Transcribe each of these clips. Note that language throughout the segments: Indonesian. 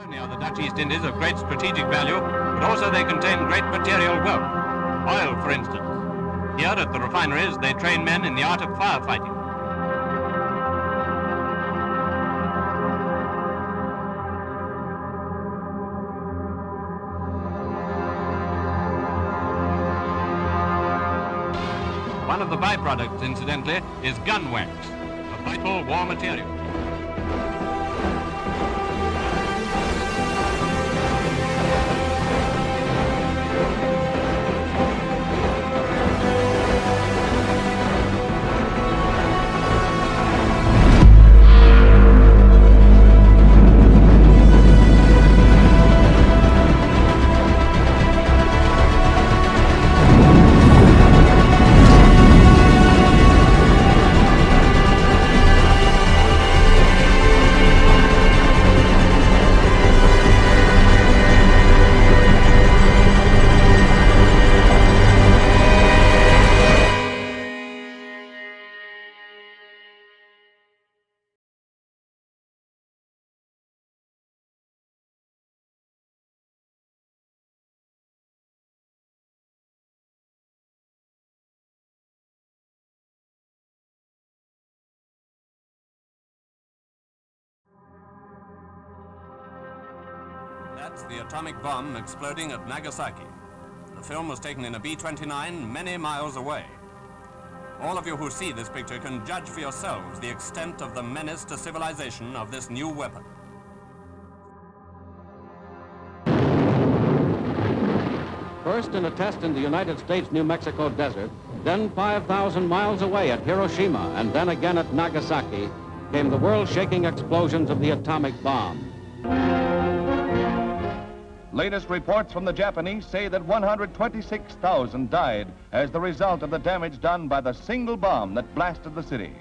only are the Dutch East Indies of great strategic value, but also they contain great material wealth. Oil, for instance. Here at the refineries, they train men in the art of firefighting. One of the byproducts, incidentally, is gun wax, a vital war material. That's the atomic bomb exploding at Nagasaki. The film was taken in a B-29 many miles away. All of you who see this picture can judge for yourselves the extent of the menace to civilization of this new weapon. First in a test in the United States New Mexico desert, then 5,000 miles away at Hiroshima, and then again at Nagasaki, came the world-shaking explosions of the atomic bomb. Latest reports from the Japanese say that 126,000 died as the result of the damage done by the single bomb that blasted the city.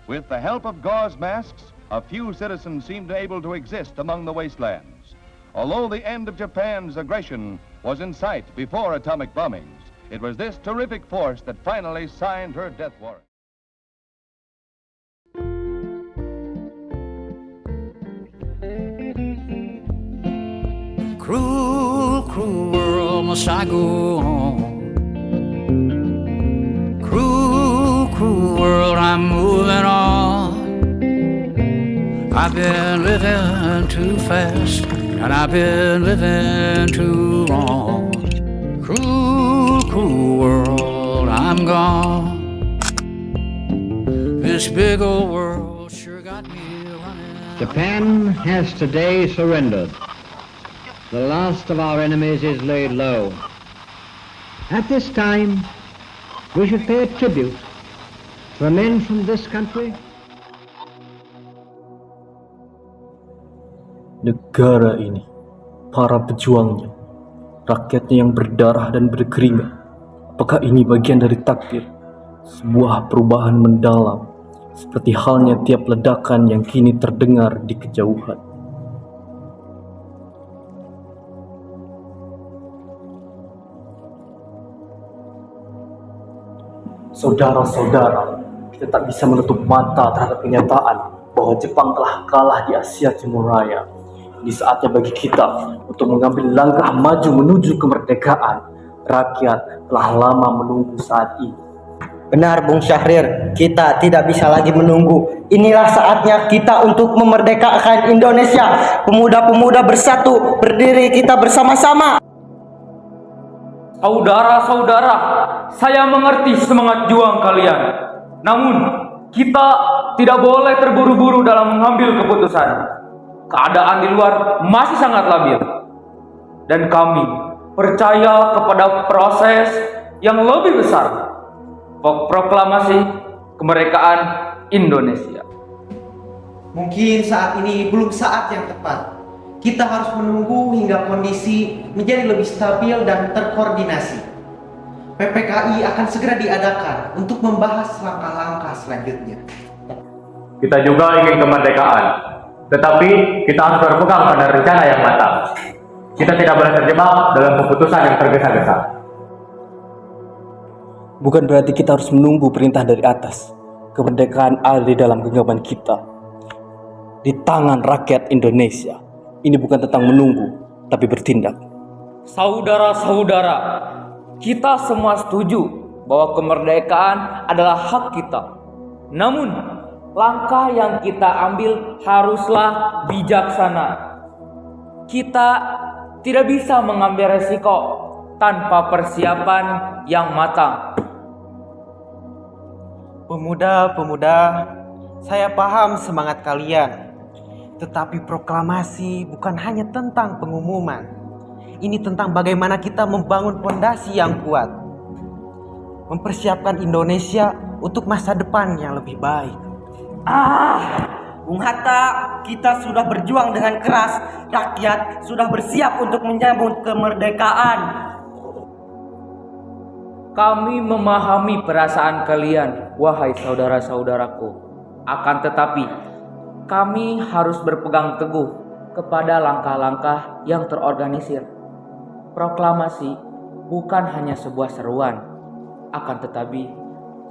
With the help of gauze masks, a few citizens seemed able to exist among the wastelands. Although the end of Japan's aggression was in sight before atomic bombings, it was this terrific force that finally signed her death warrant. Cruel, cruel world, must I go on? Cruel, cruel world, I'm moving on. I've been living too fast, and I've been living too long. Cruel, cruel world, I'm gone. This big old world sure got me running. Japan has today surrendered. The last of our enemies is laid low. At this time, we should pay a tribute to the men from this country. Negara ini, para pejuangnya, rakyatnya yang berdarah dan berkeringat. Apakah ini bagian dari takdir? Sebuah perubahan mendalam, seperti halnya tiap ledakan yang kini terdengar di kejauhan. Saudara-saudara, kita tak bisa menutup mata terhadap kenyataan bahwa Jepang telah kalah di Asia Timur Raya. Ini saatnya bagi kita untuk mengambil langkah maju menuju kemerdekaan. Rakyat telah lama menunggu saat ini. Benar, Bung Syahrir, kita tidak bisa lagi menunggu. Inilah saatnya kita untuk memerdekakan Indonesia. Pemuda-pemuda bersatu, berdiri kita bersama-sama. Saudara-saudara, saya mengerti semangat juang kalian. Namun, kita tidak boleh terburu-buru dalam mengambil keputusan. Keadaan di luar masih sangat labil. Dan kami percaya kepada proses yang lebih besar. Proklamasi kemerdekaan Indonesia. Mungkin saat ini belum saat yang tepat. Kita harus menunggu hingga kondisi menjadi lebih stabil dan terkoordinasi. PPKI akan segera diadakan untuk membahas langkah-langkah selanjutnya. Kita juga ingin kemerdekaan, tetapi kita harus berpegang pada rencana yang matang. Kita tidak boleh terjebak dalam keputusan yang tergesa-gesa. Bukan berarti kita harus menunggu perintah dari atas. Kemerdekaan ada di dalam genggaman kita. di tangan rakyat Indonesia. Ini bukan tentang menunggu, tapi bertindak. Saudara-saudara, kita semua setuju bahwa kemerdekaan adalah hak kita. Namun, langkah yang kita ambil haruslah bijaksana. Kita tidak bisa mengambil resiko tanpa persiapan yang matang. Pemuda-pemuda, saya paham semangat kalian. Tetapi proklamasi bukan hanya tentang pengumuman. Ini tentang bagaimana kita membangun fondasi yang kuat. Mempersiapkan Indonesia untuk masa depan yang lebih baik. Bung Hatta, kita sudah berjuang dengan keras. Rakyat sudah bersiap untuk menyambut kemerdekaan. Kami memahami perasaan kalian, wahai saudara-saudaraku. Akan tetapi, kami harus berpegang teguh kepada langkah-langkah yang terorganisir. Proklamasi bukan hanya sebuah seruan, akan tetapi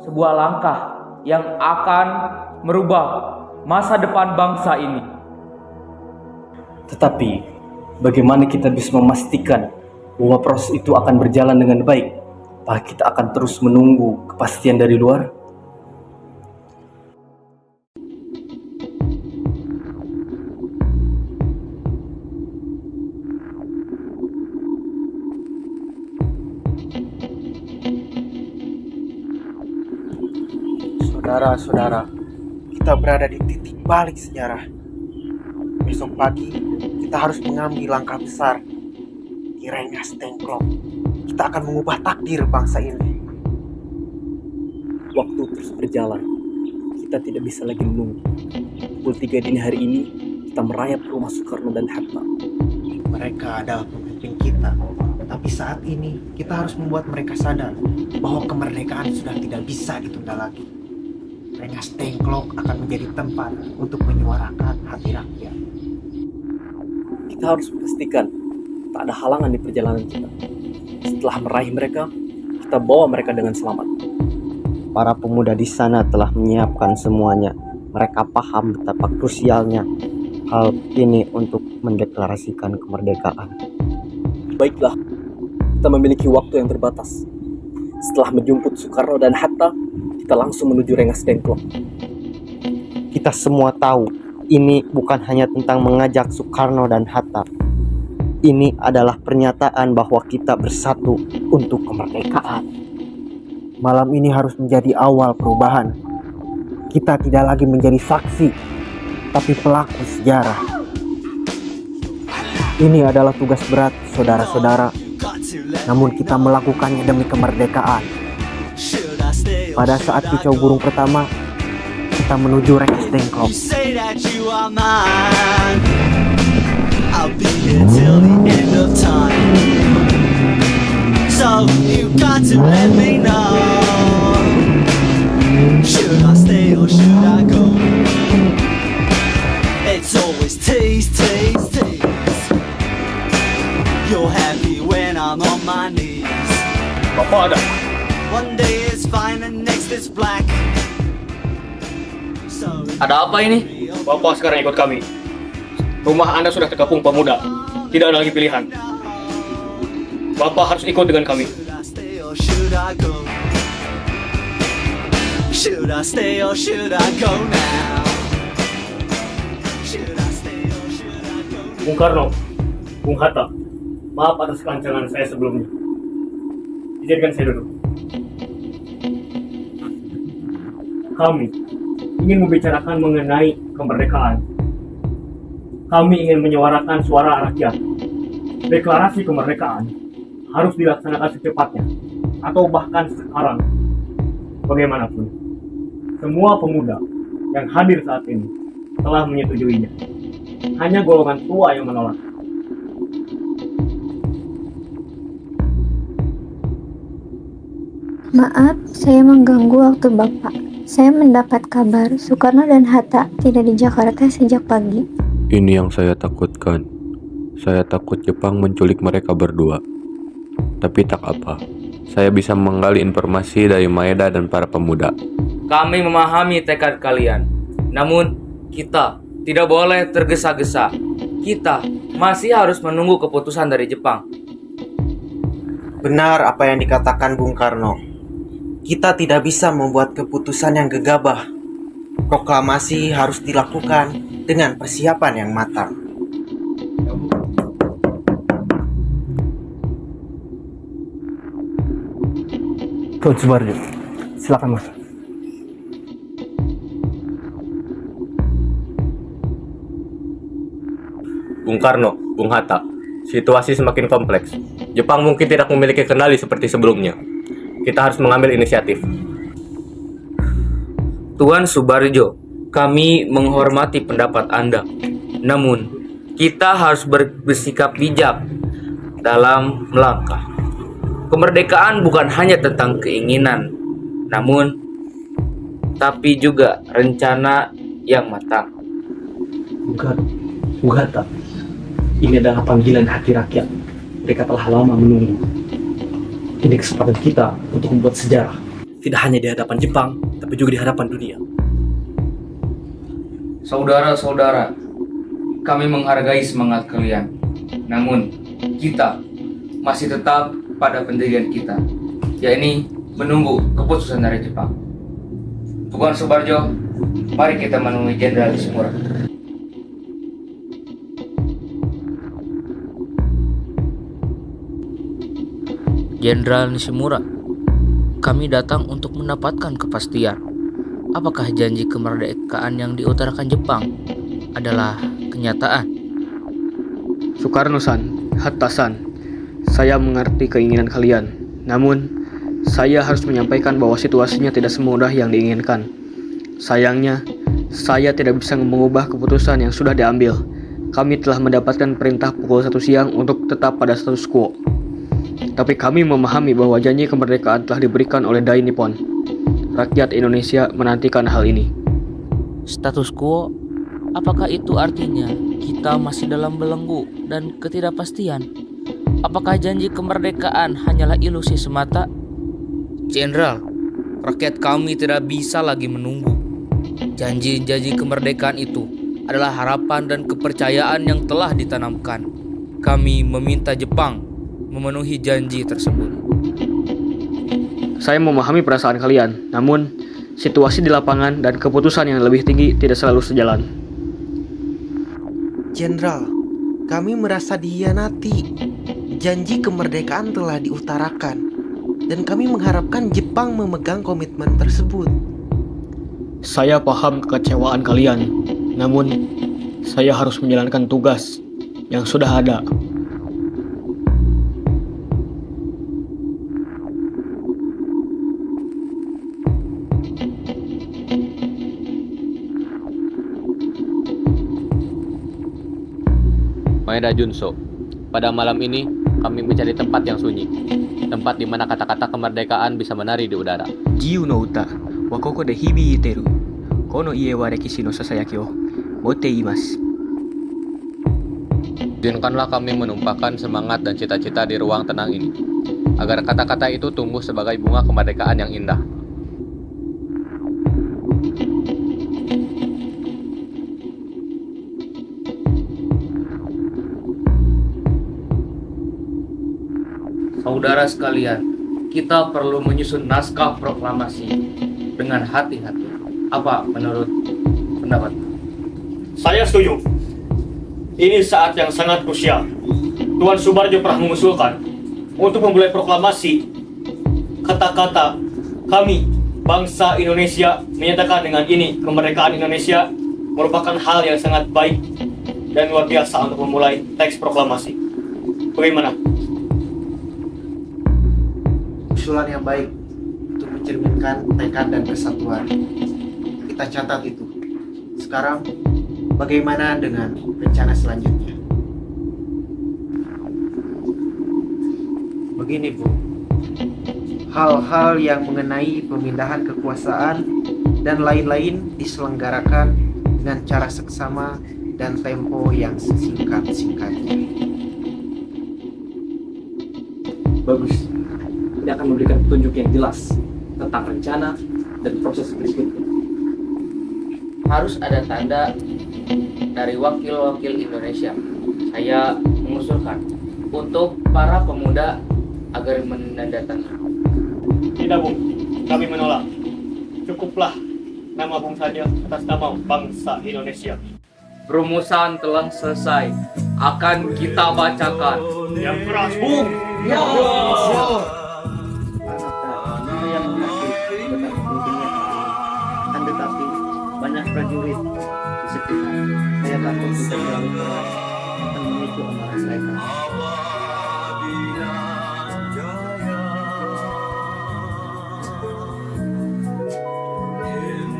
sebuah langkah yang akan merubah masa depan bangsa ini. Tetapi, bagaimana kita bisa memastikan bahwa proses itu akan berjalan dengan baik? Apakah kita akan terus menunggu kepastian dari luar? Saudara-saudara, kita berada di titik balik sejarah. Besok pagi, kita harus mengambil langkah besar di Rengas Dengklok. Kita akan mengubah takdir bangsa ini. Waktu terus berjalan. Kita tidak bisa lagi menunggu. Pukul 3 dini hari ini, kita merayap rumah Soekarno dan Hatta. Mereka adalah pemimpin kita. Tapi saat ini, kita harus membuat mereka sadar bahwa kemerdekaan sudah tidak bisa ditunda lagi. Rengas Dengklok akan menjadi tempat untuk menyuarakan hati rakyat. Kita harus memastikan tak ada halangan di perjalanan kita. Setelah meraih mereka, kita bawa mereka dengan selamat. Para pemuda di sana telah menyiapkan semuanya. Mereka paham betapa krusialnya hal ini untuk mendeklarasikan kemerdekaan. Baiklah, kita memiliki waktu yang terbatas. Setelah menjemput Soekarno dan Hatta, kita langsung menuju Rengas Dengklok. Kita semua tahu, ini bukan hanya tentang mengajak Soekarno dan Hatta. Ini adalah pernyataan bahwa kita bersatu untuk kemerdekaan. Malam ini harus menjadi awal perubahan. Kita tidak lagi menjadi saksi, tapi pelaku sejarah. Ini adalah tugas berat, saudara-saudara. Namun kita melakukannya demi kemerdekaan. Pada saat kicau burung pertama, kita menuju Rengas Dengklok. I'll be here till the end of time. So you got to let me know. Should I stay or should I go? It's always tease, tease, tease. You're happy when I'm on my knees. Bapak ada. One day it's fine and next it's black. So Ada apa ini? Bapak sekarang ikut kami. Rumah Anda sudah terkepung pemuda. Tidak ada lagi pilihan. Bapak harus ikut dengan kami. Bung Karno, Bung Hatta, maaf atas kelancangan saya sebelumnya. Izinkan saya duduk. Kami ingin membicarakan mengenai kemerdekaan. Kami ingin menyuarakan suara rakyat. Deklarasi kemerdekaan harus dilaksanakan secepatnya, atau bahkan sekarang. Bagaimanapun, semua pemuda yang hadir saat ini telah menyetujuinya. Hanya golongan tua yang menolak. Maaf, saya mengganggu waktu Bapak. Saya mendapat kabar Soekarno dan Hatta tidak di Jakarta sejak pagi. Ini yang saya takutkan. Saya takut Jepang menculik mereka berdua. Tapi tak apa, saya bisa menggali informasi dari Maeda dan para pemuda. Kami memahami tekad kalian. Namun, kita tidak boleh tergesa-gesa. Kita masih harus menunggu keputusan dari Jepang. Benar apa yang dikatakan Bung Karno. Kita tidak bisa membuat keputusan yang gegabah. Proklamasi harus dilakukan dengan persiapan yang matang. Tuan Subarjo, silakan Mas. Bung Karno, Bung Hatta, situasi semakin kompleks. Jepang mungkin tidak memiliki kendali seperti sebelumnya. Kita harus mengambil inisiatif. Tuan Subarjo, kami menghormati pendapat Anda. Namun, kita harus bersikap bijak dalam melangkah. Kemerdekaan bukan hanya tentang keinginan, namun tapi juga rencana yang matang. Bung Hatta, ini adalah panggilan hati rakyat. Mereka telah lama menunggu. Ini kesempatan kita untuk membuat sejarah. Tidak hanya di hadapan Jepang, tapi juga di hadapan dunia. Saudara-saudara, kami menghargai semangat kalian. Namun, kita masih tetap pada pendirian kita, yakni menunggu keputusan dari Jepang. Tuan Subarjo, mari kita menemui Jenderal Nishimura. Jenderal Nishimura, kami datang untuk mendapatkan kepastian. Apakah janji kemerdekaan yang diutarakan Jepang adalah kenyataan? Sukarno-san, Hatta-san, saya mengerti keinginan kalian. Namun, saya harus menyampaikan bahwa situasinya tidak semudah yang diinginkan. Sayangnya, saya tidak bisa mengubah keputusan yang sudah diambil. Kami telah mendapatkan perintah pukul 1 siang untuk tetap pada status quo. Tapi kami memahami bahwa janji kemerdekaan telah diberikan oleh Dai Nippon. Rakyat Indonesia menantikan hal ini. Status quo, apakah itu artinya kita masih dalam belenggu dan ketidakpastian? Apakah janji kemerdekaan hanyalah ilusi semata? Jenderal, rakyat kami tidak bisa lagi menunggu. Janji-janji kemerdekaan itu adalah harapan dan kepercayaan yang telah ditanamkan. Kami meminta Jepang memenuhi janji tersebut. Saya memahami perasaan kalian, namun situasi di lapangan dan keputusan yang lebih tinggi tidak selalu sejalan. Jenderal, kami merasa dihianati. Janji kemerdekaan telah diutarakan, dan kami mengharapkan Jepang memegang komitmen tersebut. Saya paham kekecewaan kalian, namun saya harus menjalankan tugas yang sudah ada. Maeda Junso, pada malam ini kami mencari tempat yang sunyi, tempat di mana kata-kata kemerdekaan bisa menari di udara. Jiu no uta wa koko de hibiiteru. Kono ie wa rekishi no sasayaki o motte imasu. Izinkanlah kami menumpahkan semangat dan cita-cita di ruang tenang ini, agar kata-kata itu tumbuh sebagai bunga kemerdekaan yang indah. Saudara sekalian, kita perlu menyusun naskah proklamasi dengan hati-hati. Apa menurut pendapat? Saya setuju. Ini saat yang sangat krusial. Tuan Subarjo pernah mengusulkan untuk memulai proklamasi. Kata-kata kami, bangsa Indonesia, menyatakan dengan ini kemerdekaan Indonesia merupakan hal yang sangat baik dan luar biasa untuk memulai teks proklamasi. Bagaimana? Usulan yang baik untuk mencerminkan tekad dan persatuan. Kita catat itu. Sekarang, bagaimana dengan rencana selanjutnya? Begini, Bu. Hal-hal yang mengenai pemindahan kekuasaan dan lain-lain diselenggarakan dengan cara seksama dan tempo yang sesingkat-singkatnya. Bagus. Ini akan memberikan petunjuk yang jelas tentang rencana dan proses berikutnya. Harus ada tanda dari wakil-wakil Indonesia, saya mengusulkan untuk para pemuda agar menandatangani. Tidak, Bung. Kami menolak. Cukuplah nama Bung saja atas nama bangsa Indonesia. Perumusan telah selesai. Akan kita bacakan. Yang keras, Bung. Ya. Akan tetapi banyak prajurit di sekitar. Saya takut jika terlalu keras akan memicu amarah mereka.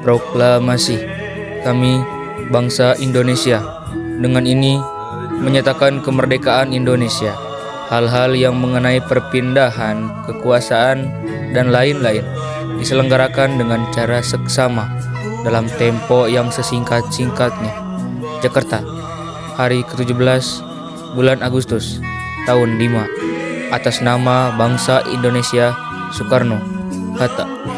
Proklamasi. Kami, bangsa Indonesia, dengan ini menyatakan kemerdekaan Indonesia. Hal-hal yang mengenai perpindahan kekuasaan dan lain-lain diselenggarakan dengan cara seksama dalam tempo yang sesingkat-singkatnya. Jakarta, hari ke-17 bulan Agustus tahun 5, atas nama bangsa Indonesia, Soekarno Hatta.